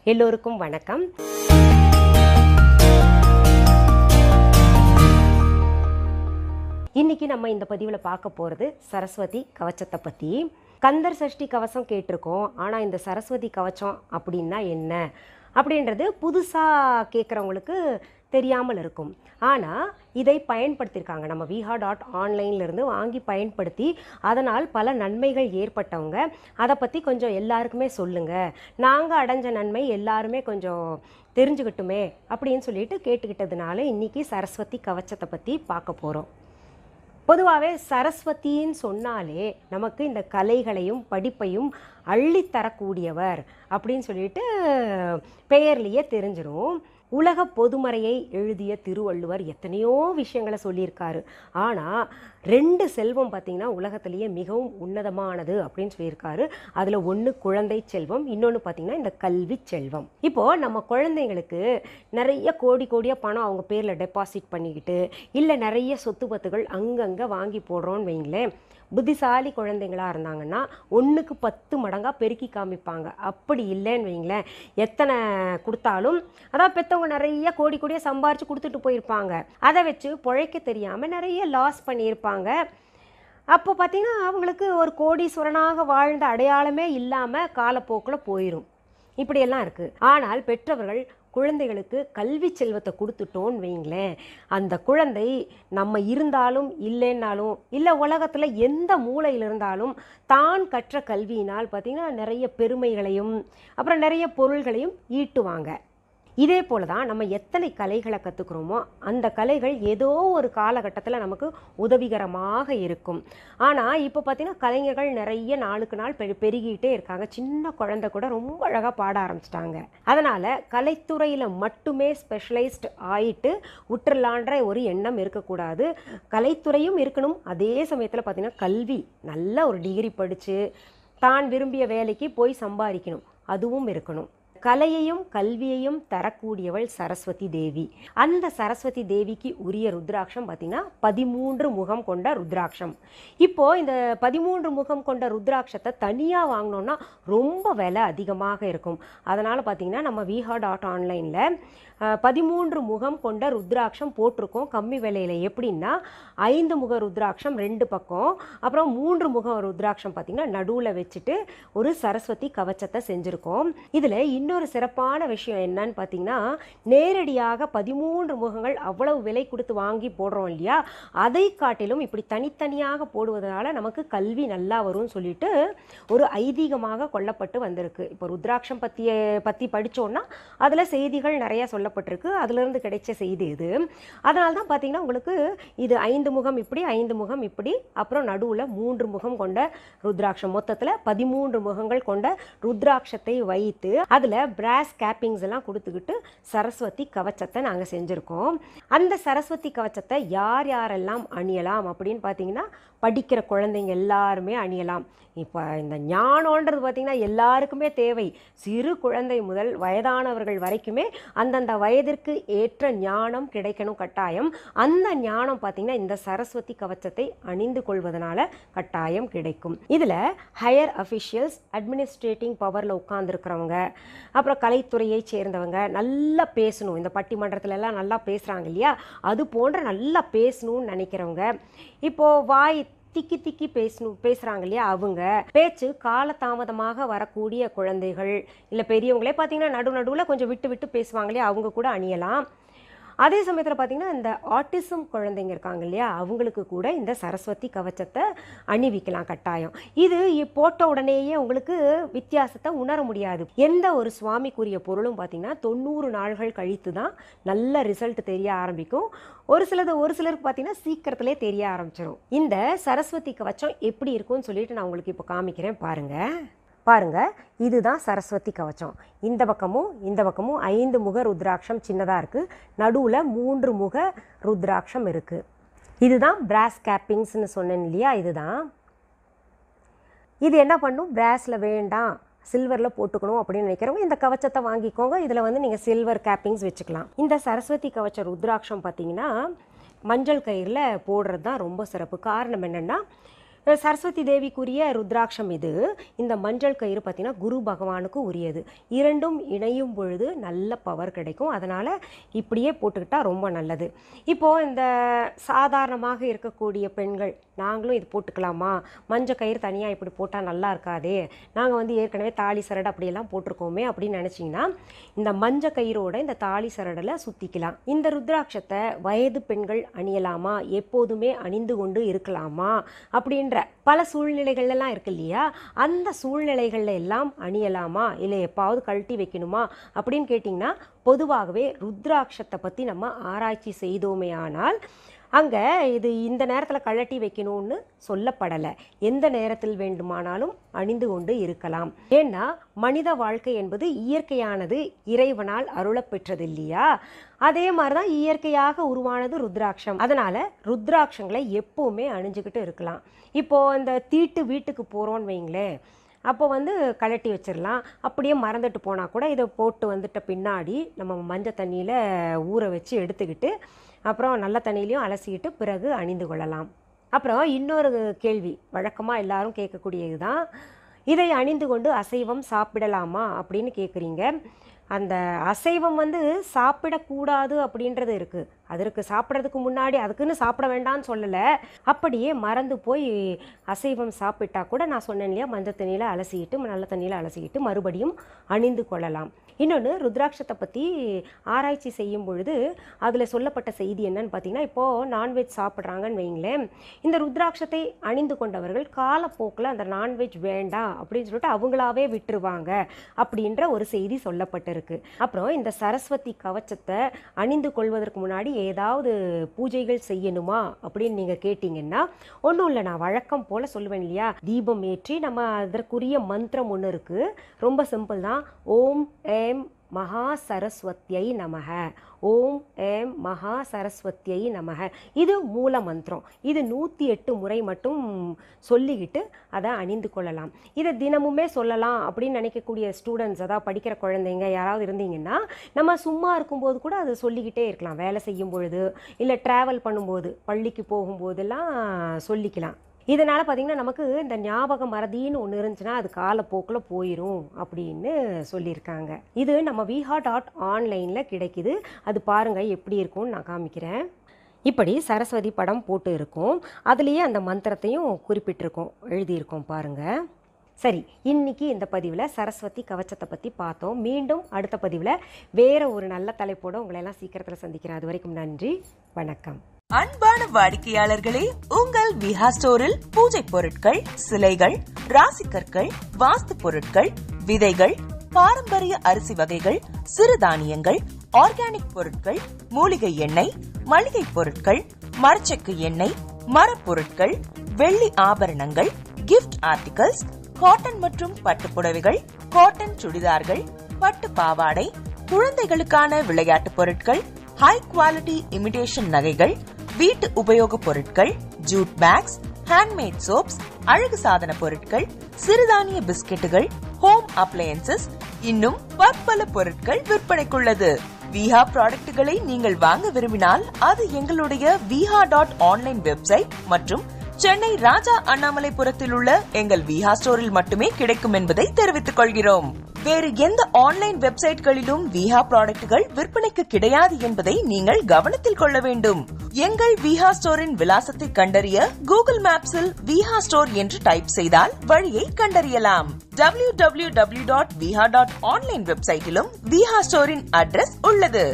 எல்லோருக்கும் வணக்கம். இன்னைக்கு நம்ம இந்த பதிவில் பார்க்க போகிறது சரஸ்வதி கவச்சத்தை பற்றி. கந்தர் சஷ்டி கவசம் கேட்டிருக்கோம், ஆனால் இந்த சரஸ்வதி கவச்சம் அப்படின்னா என்ன அப்படின்றது புதுசாக கேட்குறவங்களுக்கு தெரியாமல் இருக்கும். ஆனால் இதை பயன்படுத்தியிருக்காங்க, நம்ம viha.online வாங்கி பயன்படுத்தி அதனால் பல நன்மைகள் ஏற்பட்டவங்க. அதை பற்றி கொஞ்சம் எல்லாருக்குமே சொல்லுங்கள், நாங்கள் அடைஞ்ச நன்மை எல்லாருமே கொஞ்சம் தெரிஞ்சுக்கிட்டுமே அப்படின்னு சொல்லிட்டு கேட்டுக்கிட்டதுனால இன்றைக்கி சரஸ்வதி கவச்சத்தை பற்றி பார்க்க போகிறோம். பொதுவாகவே சரஸ்வதின்னு சொன்னாலே நமக்கு இந்த கலைகளையும் படிப்பையும் அள்ளித்தரக்கூடியவர் அப்படின்னு சொல்லிட்டு பெயர்லேயே தெரிஞ்சிடும். உலக பொதுமறையை எழுதிய திருவள்ளுவர் எத்தனையோ விஷயங்களை சொல்லியிருக்காரு. ஆனால் 2 செல்வம் பார்த்திங்கன்னா உலகத்திலேயே மிகவும் உன்னதமானது அப்படின்னு சொல்லியிருக்காரு. அதில் ஒன்று குழந்தை செல்வம், இன்னொன்று பார்த்திங்கன்னா இந்த கல்வி செல்வம். இப்போது நம்ம குழந்தைங்களுக்கு நிறைய கோடியாக பணம் அவங்க பேரில் டெபாசிட் பண்ணிக்கிட்டு இல்லை நிறைய சொத்து பத்துகள் அங்கங்கே வாங்கி போடுறோன்னு வைங்களேன், புத்திசாலி குழந்தைங்களாக இருந்தாங்கன்னா 1க்கு 10 மடங்காக பெருக்கி காமிப்பாங்க. அப்படி இல்லைன்னு வைங்களேன், எத்தனை கொடுத்தாலும் அதாவது பெற்றவங்க நிறைய கோடியாக சம்பாரித்து கொடுத்துட்டு போயிருப்பாங்க, அதை வச்சு பிழைக்க தெரியாமல் நிறைய லாஸ் பண்ணியிருப்பாங்க. அப்போ பார்த்திங்கன்னா அவங்களுக்கு ஒரு கோடீஸ்வரனாக வாழ்ந்த அடையாளமே இல்லாமல் காலப்போக்கில் போயிடும். இப்படியெல்லாம் இருக்குது. ஆனால் பெற்றவர்கள் குழந்தைகளுக்கு கல்வி செல்வத்தை கொடுத்துட்டோன்னு வைங்களேன், அந்த குழந்தை நம்ம இருந்தாலும் இல்லைன்னாலும் இல்லை உலகத்தில் எந்த மூலையில் இருந்தாலும் தான் கற்ற கல்வியினால் பார்த்திங்கன்னா நிறைய பெருமைகளையும் அப்புறம் நிறைய பொருள்களையும் ஈட்டுவாங்க. இதே போல் தான் நம்ம எத்தனை கலைகளை கற்றுக்குறோமோ அந்த கலைகள் ஏதோ ஒரு காலகட்டத்தில் நமக்கு உதவிகரமாக இருக்கும். ஆனால் இப்போ பார்த்திங்கன்னா கலைஞர்கள் நிறைய நாளுக்கு நாள் பெருகிட்டே இருக்காங்க. சின்ன குழந்தை கூட ரொம்ப அழகாக பாட ஆரம்பிச்சிட்டாங்க. அதனால் கலைத்துறையில் மட்டுமே ஸ்பெஷலைஸ்டு ஆகிட்டு விட்டுறலான்ற ஒரு எண்ணம் இருக்கக்கூடாது. கலைத்துறையும் இருக்கணும், அதே சமயத்தில் பார்த்திங்கன்னா கல்வி நல்ல ஒரு டிகிரி படித்து தான் விரும்பிய வேலைக்கு போய் சம்பாதிக்கணும், அதுவும் இருக்கணும். கலையையும் கல்வியையும் தரக்கூடியவள் சரஸ்வதி தேவி. அந்த சரஸ்வதி தேவிக்கு உரிய ருத்ராட்சம் பார்த்திங்கன்னா 13 முகம் கொண்ட ருத்ராட்சம். இப்போது இந்த 13 முகம் கொண்ட ருத்ராட்சத்தை தனியாக வாங்கினோன்னா ரொம்ப விலை அதிகமாக இருக்கும். அதனால் பார்த்திங்கன்னா நம்ம viha.online 13 முகம் கொண்ட ருத்ராட்சம் போட்டிருக்கோம் கம்மி விலையில். எப்படின்னா 5 முக ருத்ராட்சம் 2 பக்கம், அப்புறம் 3 முக ருத்ராட்சம் பார்த்திங்கன்னா நடுவில் வச்சுட்டு ஒரு சரஸ்வதி கவச்சத்தை செஞ்சுருக்கோம். இதில் இன்னொரு சிறப்பான விஷயம் என்னன்னு பார்த்திங்கன்னா, நேரடியாக 13 முகங்கள் அவ்வளவு விலை கொடுத்து வாங்கி போடுறோம் இல்லையா, அதை காட்டிலும் இப்படி தனித்தனியாக போடுவதனால நமக்கு கல்வி நல்லா வரும்னு சொல்லிட்டு ஒரு ஐதீகமாக கொல்லப்பட்டு வந்திருக்கு. இப்போ ருத்ராட்சம் பற்றி படித்தோன்னா அதில் செய்திகள் நிறையா சொல்லப்பட்டிருக்கு, அதிலிருந்து கிடைச்ச செய்தி இது. அதனால தான் பார்த்திங்கன்னா உங்களுக்கு இது 5 முகம் இப்படி 5 முகம் இப்படி, அப்புறம் நடுவில் 3 முகம் கொண்ட ருத்ராட்சம், மொத்தத்தில் 13 முகங்கள் கொண்ட ருத்ராட்சத்தை வைத்து அதில் பிராஸ் கேப்பிங்ஸ் எல்லாம் கொடுத்துக்கிட்டு சரஸ்வதி கவச்சத்தை நாங்கள் செஞ்சுருக்கோம். அந்த சரஸ்வதி கவச்சத்தை யாரெல்லாம் அணியலாம் அப்படின்னு பார்த்தீங்கன்னா, படிக்கிற குழந்தைங்க எல்லாருமே அணியலாம். இப்போ இந்த ஞானம்ன்றது பார்த்திங்கன்னா எல்லாருக்குமே தேவை. சிறு குழந்தை முதல் வயதானவர்கள் வரைக்குமே அந்தந்த வயதிற்கு ஏற்ற ஞானம் கிடைக்கணும் கட்டாயம். அந்த ஞானம் பார்த்திங்கன்னா இந்த சரஸ்வதி கவச்சத்தை அணிந்து கொள்வதனால கட்டாயம் கிடைக்கும். இதில் ஹையர் அஃபிஷியல்ஸ், அட்மினிஸ்ட்ரேட்டிங் பவரில் உட்கார்ந்துருக்கிறவங்க, அப்புறம் கலைத்துறையை சேர்ந்தவங்க, நல்லா பேசணும், இந்த பட்டிமன்றத்துலலாம் நல்லா பேசுகிறாங்க இல்லையா, அது போன்ற நல்லா பேசணும்னு நினைக்கிறவங்க, இப்போது வாய் திக்கி பேசுகிறாங்க இல்லையா, அவங்க பேச்சு காலதாமதமாக வரக்கூடிய குழந்தைகள் இல்லை பெரியவங்களே பார்த்திங்கன்னா நடுவில் கொஞ்சம் விட்டு பேசுவாங்க இல்லையா, அவங்க கூட அணியலாம். அதே சமயத்தில் பார்த்திங்கன்னா இந்த ஆட்டிசம் குழந்தைங்க இருக்காங்க இல்லையா, அவங்களுக்கு கூட இந்த சரஸ்வதி கவச்சத்தை அணிவிக்கலாம் கட்டாயம். இது போட்ட உடனேயே உங்களுக்கு வித்தியாசத்தை உணர முடியாது. எந்த ஒரு சுவாமிக்குரிய பொருளும் பார்த்திங்கன்னா 90 நாள்கள் கழித்து தான் நல்ல ரிசல்ட் தெரிய ஆரம்பிக்கும். ஒரு சிலருக்கு பார்த்திங்கன்னா சீக்கிரத்திலே தெரிய ஆரம்பிச்சிடும். இந்த சரஸ்வதி கவச்சம் எப்படி இருக்கும்னு சொல்லிட்டு நான் உங்களுக்கு இப்போ காமிக்கிறேன் பாருங்கள். இதுதான் சரஸ்வதி கவச்சம். இந்த பக்கமும் 5 முக ருத்ராட்சம் சின்னதாக இருக்குது, நடுவில் 3 முக ருத்ராட்சம் இருக்குது. இதுதான் பிராஸ் கேப்பிங்ஸ்னு சொன்னேன் இல்லையா, இதுதான். இது என்ன பண்ணும், பிராஸில் வேண்டாம் சில்வரில் போட்டுக்கணும் அப்படின்னு நினைக்கிறவங்க இந்த கவச்சத்தை வாங்கிக்கோங்க. இதில் நீங்கள் சில்வர் கேப்பிங்ஸ் வச்சுக்கலாம். இந்த சரஸ்வதி கவச்ச ருத்ராட்சம் பார்த்திங்கன்னா மஞ்சள் கயிறில் போடுறது தான் ரொம்ப சிறப்பு. காரணம் என்னென்னா, சரஸ்வதி தேவிக்குரிய ருத்ராட்சம் இது. இந்த மஞ்சள் கயிறு பார்த்தீங்கன்னா குரு பகவானுக்கு உரியது. இரண்டும் இணையும் பொழுது நல்ல பவர் கிடைக்கும். அதனால் இப்படியே போட்டுக்கிட்டால் ரொம்ப நல்லது. இப்போது இந்த சாதாரணமாக இருக்கக்கூடிய பெண்கள் நாங்களும் இது போட்டுக்கலாமா, மஞ்சள் கயிறு தனியாக இப்படி போட்டால் நல்லா இருக்காதே, நாங்கள் வந்து ஏற்கனவே தாலி சரடு அப்படியெல்லாம் போட்டிருக்கோமே அப்படின்னு நினச்சிங்கன்னா இந்த மஞ்சள் கயிறோட இந்த தாலி சரடில் சுற்றிக்கலாம். இந்த ருத்ராட்சத்தை வயது பெண்கள் அணியலாமா, எப்போதுமே அணிந்து கொண்டு இருக்கலாமா அப்படின்ற பல சூழ்நிலைகள்லாம் இருக்கு இல்லையா, அந்த சூழ்நிலைகள்ல எல்லாம் அணியலாமா இல்லை எப்பாவது கழட்டி வைக்கணுமா அப்படின்னு கேட்டிங்கன்னா, பொதுவாகவே ருத்ராட்சத்தை பற்றி நம்ம ஆராய்ச்சி செய்தோமே ஆனால் அங்கே இது இந்த நேரத்தில் கழட்டி வைக்கணும்னு சொல்லப்படலை. எந்த நேரத்தில் வேண்டுமானாலும் அணிந்து கொண்டு இருக்கலாம். ஏன்னா மனித வாழ்க்கை என்பது இயற்கையானது, இறைவனால் அருளப்பெற்றது இல்லையா, அதே மாதிரி தான் இயற்கையாக உருவானது ருத்ராட்சம். அதனால் ருத்ராட்சங்களை எப்போவுமே அணிஞ்சுக்கிட்டு இருக்கலாம். இப்போது இந்த தீட்டு வீட்டுக்கு போகிறோன்னு வைங்களேன், அப்போ வந்து கழட்டி வச்சிடலாம். அப்படியே மறந்துட்டு போனால் கூட இதை போட்டு வந்துட்ட பின்னாடி நம்ம மஞ்சள் தண்ணியில் ஊற வச்சு எடுத்துக்கிட்டு அப்புறம் நல்ல தண்ணியிலையும் அலசிக்கிட்டு பிறகு அணிந்து கொள்ளலாம். அப்புறம் இன்னொரு கேள்வி வழக்கமாக எல்லாரும் கேட்கக்கூடியது தான், இதை அணிந்து கொண்டு அசைவம் சாப்பிடலாமா அப்படின்னு கேட்குறீங்க. அந்த அசைவம் வந்து சாப்பிடக்கூடாது அப்படின்றது இருக்குது. அதற்கு சாப்பிட்றதுக்கு முன்னாடி அதுக்குன்னு சாப்பிட வேண்டாம்னு சொல்லலை. அப்படியே மறந்து போய் அசைவம் சாப்பிட்டா கூட நான் சொன்னேன் இல்லையா, மஞ்சள் தண்ணியில் அலசிக்கிட்டு நல்ல தண்ணியில் அலசிக்கிட்டு மறுபடியும் அணிந்து கொள்ளலாம். இன்னொன்று, ருத்ராட்சத்தை பற்றி ஆராய்ச்சி செய்யும் பொழுது அதில் சொல்லப்பட்ட செய்தி என்னன்னு பார்த்தீங்கன்னா, இப்போது நான்வெஜ் சாப்பிட்றாங்கன்னு வைங்களேன், இந்த ருத்ராட்சத்தை அணிந்து கொண்டவர்கள் காலப்போக்கில் அந்த நான்வெஜ் வேண்டாம் அப்படின்னு சொல்லிட்டு அவங்களாவே விட்டுருவாங்க அப்படின்ற ஒரு செய்தி சொல்லப்பட்டிருக்கு. அப்புறம் இந்த சரஸ்வதி கவச்சத்தை அணிந்து கொள்வதற்கு முன்னாடி ஏதாவது பூஜைகள் செய்யணுமா அப்படின்னு நீங்கள் கேட்டிங்கன்னா, ஒன்றும் இல்லை, நான் வழக்கம் போல் சொல்லுவேன் இல்லையா, தீபம் ஏற்றி நம்ம அதற்குரிய மந்திரம் ஒன்று இருக்குது. ரொம்ப சிம்பிள் தான். ஓம் ஏம் மகா சரஸ்வத்யை நமக, ஓம் ஏம் மகா சரஸ்வத்யை நமக. இது மூல மந்திரம். இது 108 முறை மட்டும் சொல்லிக்கிட்டு அதை அணிந்து கொள்ளலாம். இதை தினமுமே சொல்லலாம் அப்படின்னு நினைக்கக்கூடிய ஸ்டூடெண்ட்ஸ், அதாவது படிக்கிற குழந்தைங்க யாராவது இருந்தீங்கன்னா, நம்ம சும்மா இருக்கும்போது கூட அதை சொல்லிக்கிட்டே இருக்கலாம். வேலை செய்யும் பொழுது இல்லை ட்ராவல் பண்ணும்போது, பள்ளிக்கு போகும்போதெல்லாம் சொல்லிக்கலாம். இதனால் பார்த்திங்கன்னா நமக்கு இந்த ஞாபக மறதின்னு ஒன்று இருந்துச்சுன்னா அது காலப்போக்கில் போயிடும் அப்படின்னு சொல்லியிருக்காங்க. இது நம்ம viha.online கிடைக்குது. அது பாருங்கள் எப்படி இருக்கும்னு நான் காமிக்கிறேன். இப்படி சரஸ்வதி படம் போட்டு இருக்கும். அதுலேயே அந்த மந்திரத்தையும் குறிப்பிட்டிருக்கோம், எழுதியிருக்கோம் பாருங்கள். சரி, இன்னைக்கு இந்த பதிவில் சரஸ்வதி கவச்சத்தை பற்றி பார்த்தோம். மீண்டும் அடுத்த பதிவில் வேற ஒரு நல்ல தலைப்போடு உங்களை எல்லாம் சீக்கிரத்தில் சந்திக்கிறேன். அது வரைக்கும் நன்றி, வணக்கம். அன்பான வாடிக்கையாளர்களே, உங்கள் விஹா ஸ்டோரில் பூஜை பொருட்கள், சிலைகள், ராசிக்கற்கள், வாஸ்து பொருட்கள், விதைகள், பாரம்பரிய அரிசி வகைகள், சிறுதானியங்கள், ஆர்கானிக் பொருட்கள், மூலிகை எண்ணெய், மளிகை பொருட்கள், மரச்செக்கு எண்ணெய், மரப்பொருட்கள், வெள்ளி ஆபரணங்கள், கிஃப்ட் ஆர்டிகல்ஸ், காட்டன் மற்றும் பட்டு புடவைகள், காட்டன் சுடிதார்கள், பட்டு பாவாடை, குழந்தைகளுக்கான விளையாட்டு பொருட்கள், ஹை குவாலிட்டி இமிடேஷன் நகைகள், வீட்டு உபயோக பொருட்கள், ஜூட் பேக்ஸ், ஹேண்ட்மேட் சோப்ஸ், அழகு சாதன பொருட்கள், சிறுதானிய பிஸ்கெட்டுகள், ஹோம் அப்ளையன்சஸ், இன்னும் பற்பல பொருட்கள் விற்பனைக்குள்ளது. விஹா ப்ராடக்ட்களை நீங்கள் வாங்க விரும்பினால் அது எங்களுடைய viha.online வெப்சைட் மற்றும் சென்னை ராஜா அண்ணாமலைபுரத்தில் உள்ள எங்கள் விஹா ஸ்டோரில் மட்டுமே கிடைக்கும் என்பதை தெரிவித்துக் கொள்கிறோம். வேறு எந்த ஆன்லைன் வெப்சைட்களிலும் விஹா ப்ராடக்ட்கள் விற்பனைக்கு கிடையாது என்பதை நீங்கள் கவனத்தில் கொள்ள வேண்டும். எங்கள் விஹா ஸ்டோரின் விலாசத்தை கண்டறிய கூகுள் மேப்ஸில் விஹா ஸ்டோர் என்று டைப் செய்தால் வழியை கண்டறியலாம். www.viha.online வெப்சைட்டிலும் விஹா ஸ்டோரின் அட்ரஸ் உள்ளது.